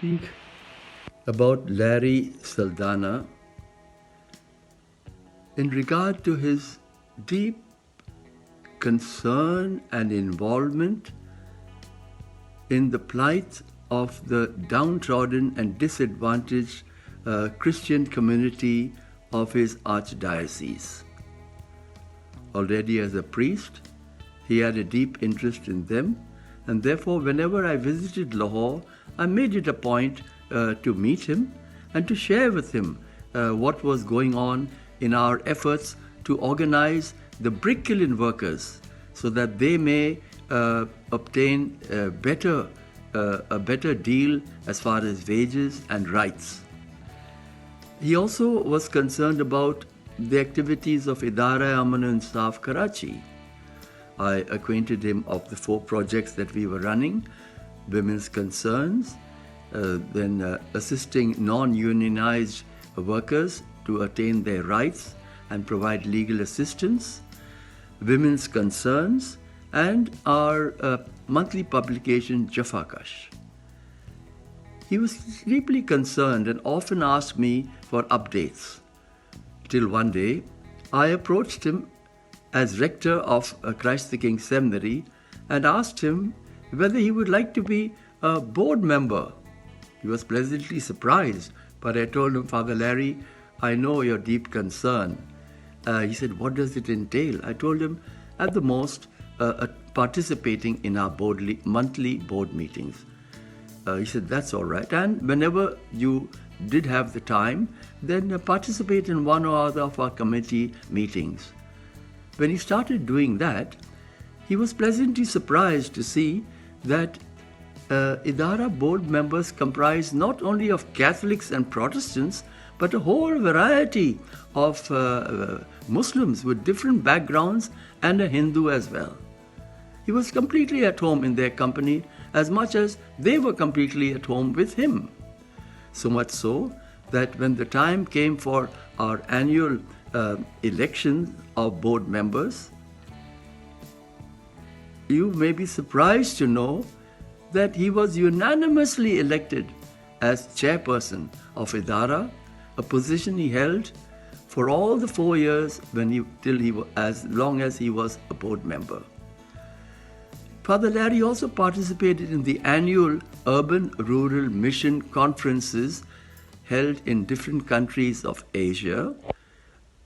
speak about Larry Saldana in regard to his deep concern and involvement in the plight of the downtrodden and disadvantaged Christian community of his archdiocese. Already as a priest, he had a deep interest in them, and therefore whenever I visited Lahore, I made it a point to meet him and to share with him what was going on in our efforts to organize the brick kiln workers so that they may obtain a better deal as far as wages and rights. He also was concerned about the activities of Idara-e-Aman o Insaf Karachi. I acquainted him of the 4 projects that we were running: women's concerns, then assisting non-unionized workers to attain their rights and provide legal assistance, women's concerns, and our monthly publication Jafakash. He was deeply concerned and often asked me for updates. Till one day, I approached him as rector of Christ the King Seminary and asked him whether he would like to be a board member. He was pleasantly surprised, but I told him, "Father Larry, I know your deep concern." He said, "What does it entail?" I told him, at the most, participating in our monthly board meetings. He said, "That's all right. And whenever you did have the time, then participate in one or other of our committee meetings." When he started doing that, he was pleasantly surprised to see that Idara board members comprised not only of Catholics and Protestants, but a whole variety of Muslims with different backgrounds and a Hindu as well. He was completely at home in their company as much as they were completely at home with him. So much so that when the time came for our annual election of board members, you may be surprised to know that he was unanimously elected as chairperson of Idara, a position he held for all the 4 years as long as he was a board member. Father Larry also participated in the annual urban-rural mission conferences held in different countries of Asia.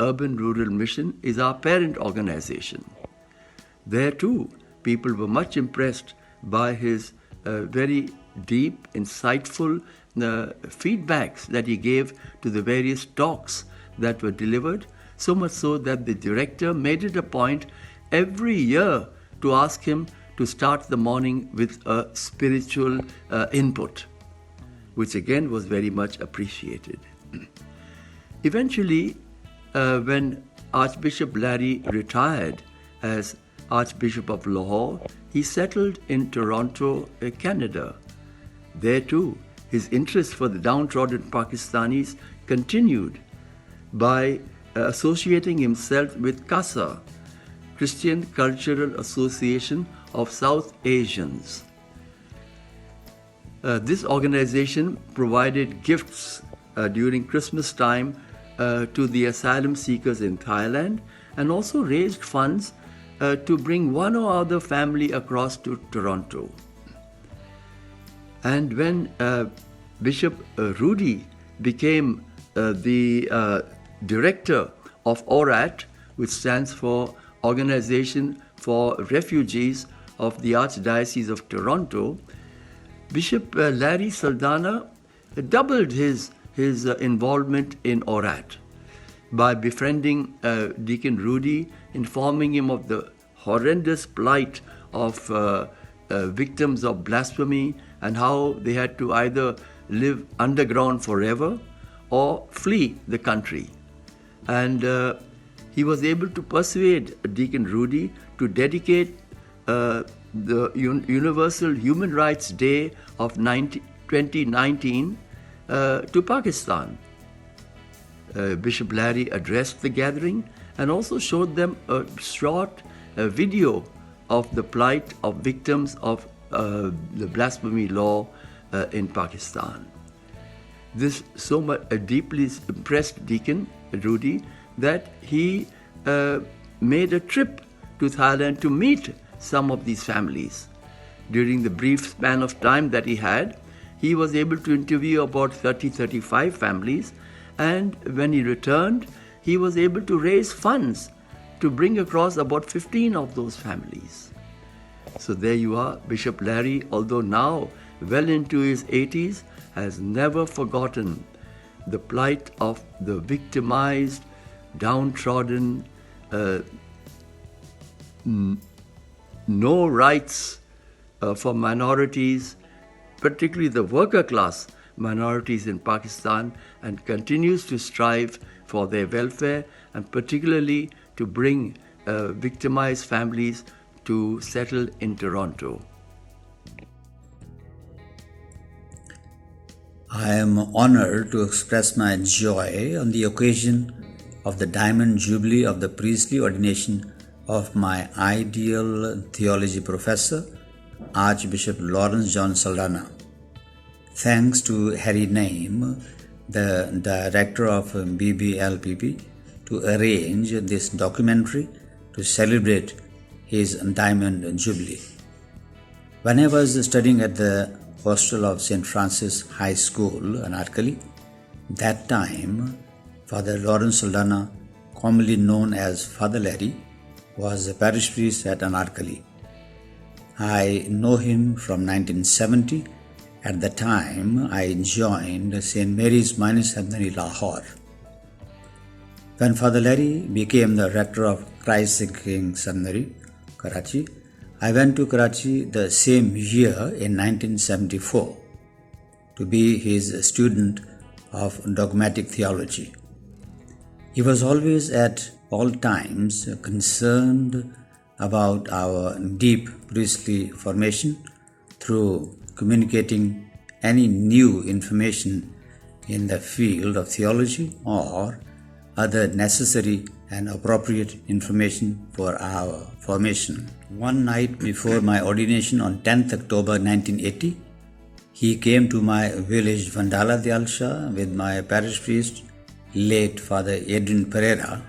Urban-Rural Mission is our parent organization. There too, people were much impressed by his very deep, insightful feedbacks that he gave to the various talks that were delivered, so much so that the director made it a point every year to ask him to start the morning with a spiritual input, which again was very much appreciated. Eventually, when Archbishop Larry retired as Archbishop of Lahore, he settled in Toronto, Canada. There too, his interest for the downtrodden Pakistanis continued by associating himself with CASA, Christian Cultural Association of South Asians. This organization provided gifts during Christmas time to the asylum seekers in Thailand, and also raised funds to bring one or other family across to Toronto. And when Bishop Rudy became the director of ORAT, which stands for Organization for Refugees of the Archdiocese of Toronto, Bishop Larry Saldana doubled his involvement in ORAT by befriending Deacon Rudy, informing him of the horrendous plight of victims of blasphemy and how they had to either live underground forever or flee the country. And he was able to persuade Deacon Rudy to dedicate the Universal Human Rights Day of 2019 to Pakistan. Bishop Larry addressed the gathering and also showed them a short video of the plight of victims of the blasphemy law in Pakistan. This so much deeply impressed Deacon Rudy that he made a trip to Thailand to meet some of these families. During the brief span of time that he had, he was able to interview about 35 families, and when he returned, he was able to raise funds to bring across about 15 of those families. So there you are, Bishop Larry, although now well into his 80s, has never forgotten the plight of the victimized, downtrodden, no rights for minorities, particularly the worker class minorities in Pakistan, and continues to strive for their welfare and particularly to bring victimized families to settle in Toronto. I am honored to express my joy on the occasion of the Diamond Jubilee of the priestly ordination of my ideal theology professor, Archbishop Lawrence John Saldanha. Thanks to Harry Naim, the director of BBLPP, to arrange this documentary to celebrate his Diamond Jubilee. When I was studying at the hostel of St. Francis High School, Anarkali, that time Father Lawrence Saldanha, commonly known as Father Larry, was a parish priest at Anarkali. I know him from 1970. At the time, I joined St. Mary's Minor Seminary, Lahore. When Father Larry became the rector of Christ the King Seminary, Karachi, I went to Karachi the same year in 1974 to be his student of dogmatic theology. He was always at all times concerned about our deep priestly formation through communicating any new information in the field of theology or other necessary and appropriate information for our formation. One night before my ordination on 10th October 1980, he came to my village Vandala Dialsha with my parish priest, late Father Edwin Pereira,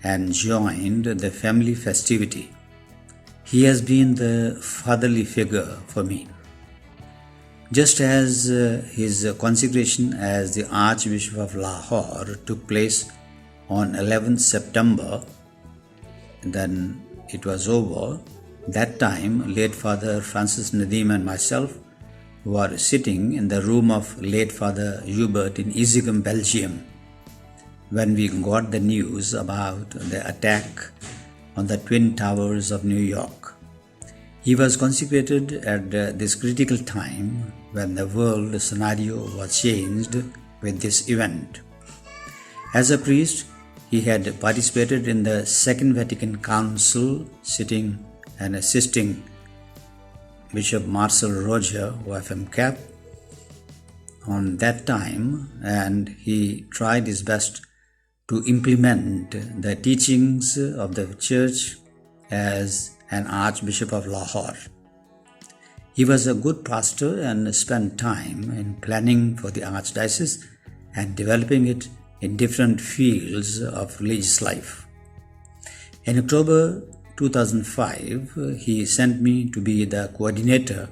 and joined the family festivity. He has been the fatherly figure for me. Just as his consecration as the Archbishop of Lahore took place on 11th September, then it was over. That time, late Father Francis Nadim and myself were sitting in the room of late Father Hubert in Izegem, Belgium, when we got the news about the attack on the Twin Towers of New York. He was consecrated at this critical time when the world scenario was changed with this event. As a priest, he had participated in the Second Vatican Council, sitting and assisting Bishop Marcel Roger, OFM Cap, on that time, and he tried his best to implement the teachings of the Church as an Archbishop of Lahore. He was a good pastor and spent time in planning for the Archdiocese and developing it in different fields of religious life. In October 2005, he sent me to be the coordinator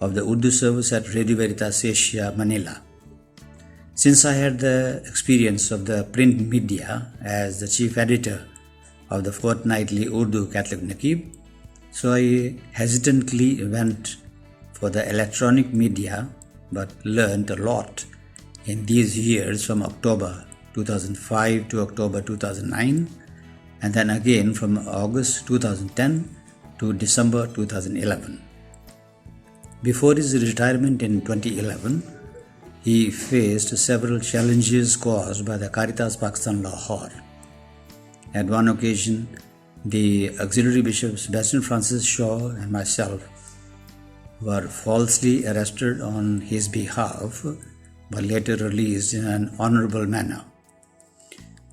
of the Urdu service at Radio Veritas Asia, Manila. Since I had the experience of the print media as the chief editor of the fortnightly Urdu Catholic Nakib, so I hesitantly went for the electronic media, but learned a lot in these years from October 2005 to October 2009, and then again from August 2010 to December 2011. Before his retirement in 2011, he faced several challenges caused by the Caritas Pakistan Lahore. At one occasion, the auxiliary bishop Sebastian Francis Shaw and myself were falsely arrested on his behalf, but later released in an honorable manner.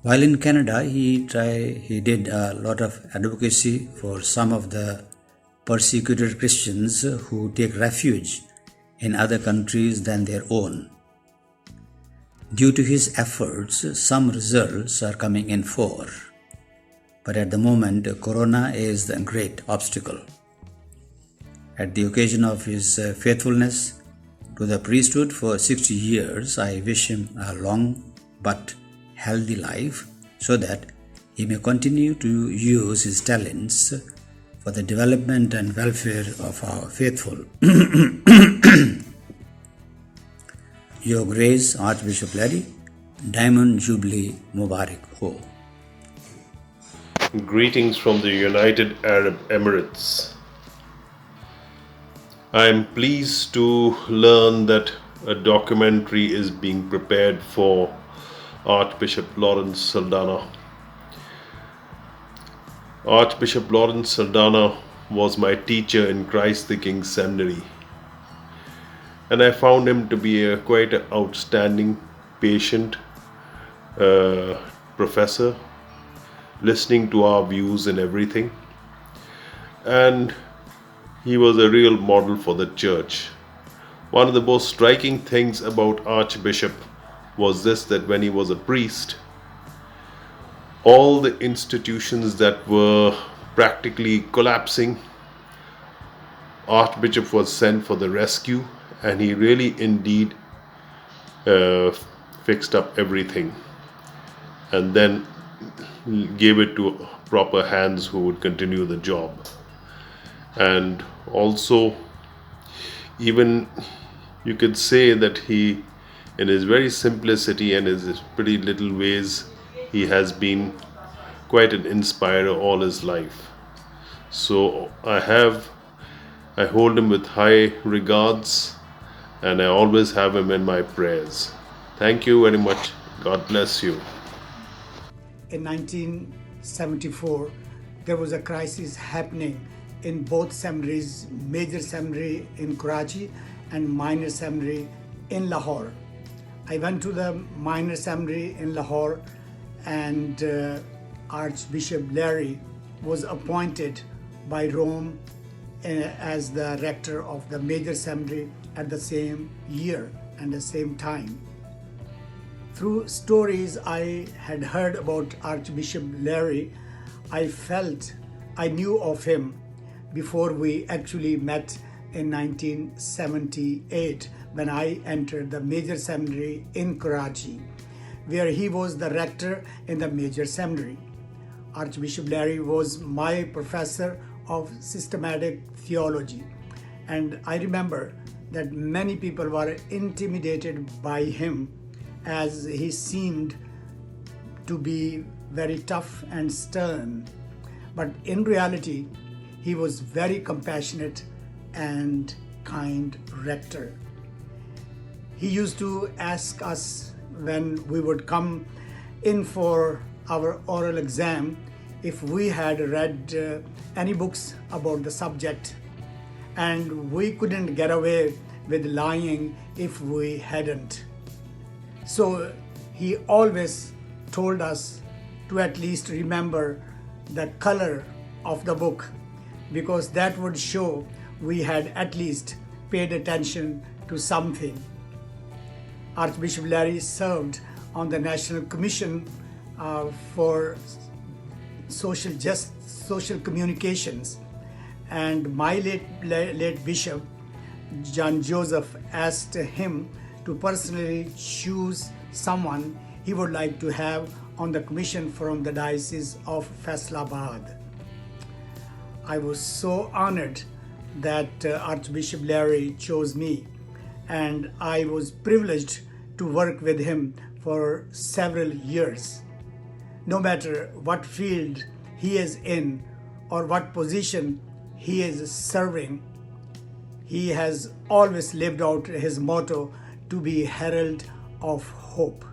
While in Canada, he did a lot of advocacy for some of the persecuted Christians who take refuge in other countries than their own. Due to his efforts, some results are coming in for. But at the moment, Corona is the great obstacle. At the occasion of his faithfulness to the priesthood for 60 years, I wish him a long but healthy life so that he may continue to use his talents for the development and welfare of our faithful. Your Grace, Archbishop Larry, Diamond Jubilee Mubarak Ho. Greetings from the United Arab Emirates. I am pleased to learn that a documentary is being prepared for Archbishop Lawrence Saldana. Archbishop Lawrence Saldana was my teacher in Christ the King Seminary, and I found him to be quite an outstanding, patient professor, listening to our views and everything. And he was a real model for the church. One of the most striking things about Archbishop was this, that when he was a priest, all the institutions that were practically collapsing, Archbishop was sent for the rescue, and he really indeed fixed up everything and then gave it to proper hands who would continue the job. And also, even you could say that he, in his very simplicity and his pretty little ways, he has been quite an inspirer all his life. So I hold him with high regards, and I always have him in my prayers. Thank you very much. God bless you. In 1974, there was a crisis happening in both seminaries, major seminary in Karachi and minor seminary in Lahore. I went to the minor seminary in Lahore, and Archbishop Larry was appointed by Rome as the rector of the major seminary at the same year and the same time. Through stories I had heard about Archbishop Larry, I felt I knew of him before we actually met in 1978 when I entered the major seminary in Karachi, where he was the rector in the major seminary. Archbishop Larry was my professor of systematic theology, and I remember that many people were intimidated by him as he seemed to be very tough and stern. But in reality, he was very compassionate and kind rector. He used to ask us when we would come in for our oral exam if we had read any books about the subject, and we couldn't get away with lying if we hadn't. So he always told us to at least remember the color of the book, because that would show we had at least paid attention to something. Archbishop Larry served on the National Commission for Social Communications, and my late bishop, John Joseph, asked him to personally choose someone he would like to have on the commission from the Diocese of Faisalabad. I was so honored that Archbishop Larry chose me, and I was privileged to work with him for several years. No matter what field he is in or what position he is serving, he has always lived out his motto to be herald of hope.